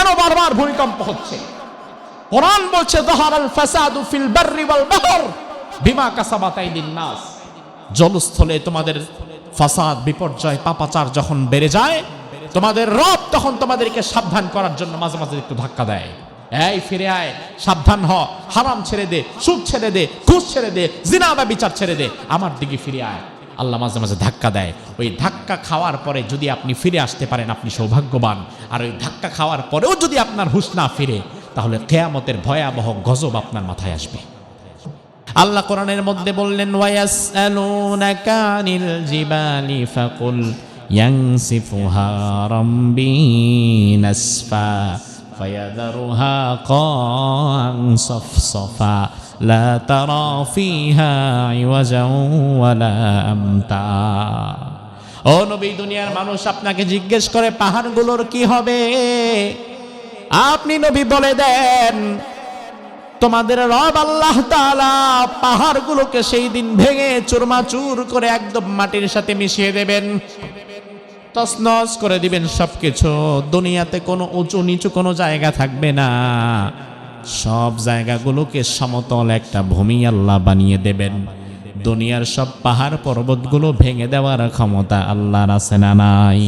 কেন বারবার ভূমিকম্প হচ্ছে? কোরআন বলছে যাহারাল ফাসাদু ফিল বাররি ওয়াল বাহর বিমা কাসাবাত আইদিন নাস। জলস্থলে তোমাদের ফাসাদ, বিপর্যয়, পাপাচার যখন বেড়ে যায়, তোমাদের রব তখন তোমাদেরকে সাবধান করার জন্য মাঝে মাঝে একটু ধাক্কা দেয়। এই ফিরে আয়, সাবধান হ, হারাম ছেড়ে দে, সুদ ছেড়ে দে, ঘুষ ছেড়ে দে, জিনা বা বিচার ছেড়ে দে, আমার দিকে ফিরে আয়। আল্লাহ মাঝে মাঝে ধাক্কা দেয়। ওই ধাক্কা খাওয়ার পরে যদি আপনি ফিরে আসতে পারেন, আপনি সৌভাগ্যবান। আর ওই ধাক্কা খাওয়ার পরেও যদি আপনার হুঁশ না ফিরে, তাহলে কিয়ামতের ভয়াবহ গজব আপনার মাথায় আসবে। আল্লাহ কোরআনের মধ্যে বললেন, ওয়ায়াসআলুনাকা আনিল জিবালি ফাকুল ইয়ানসিফুহা রাব্বি নাসফা ফায়াযারুহা কা'আন সাফসাফা লা তারা ফিহা ইওয়াজান ওয়ালা আমতা। ও নবী, দুনিয়ার মানুষ আপনাকে জিজ্ঞেস করে পাহাড়গুলোর কি হবে? আপনি নবী বলে দেন, তোমাদের রব আল্লাহ তাআলা পাহাড়গুলোকে সেই দিন ভেঙে চুরমাচুর করে একদম মাটির সাথে মিশিয়ে দেবেন, তছনছ করে দিবেন সবকিছু। দুনিয়াতে কোনো উঁচু নিচু কোনো জায়গা থাকবে না, সব জায়গাগুলোকে সমতল একটা ভূমি আল্লাহ বানিয়ে দেবেন। দুনিয়ার সব পাহাড় পর্বতগুলো ভেঙে দেওয়ার ক্ষমতা আল্লাহর আছে না নাই?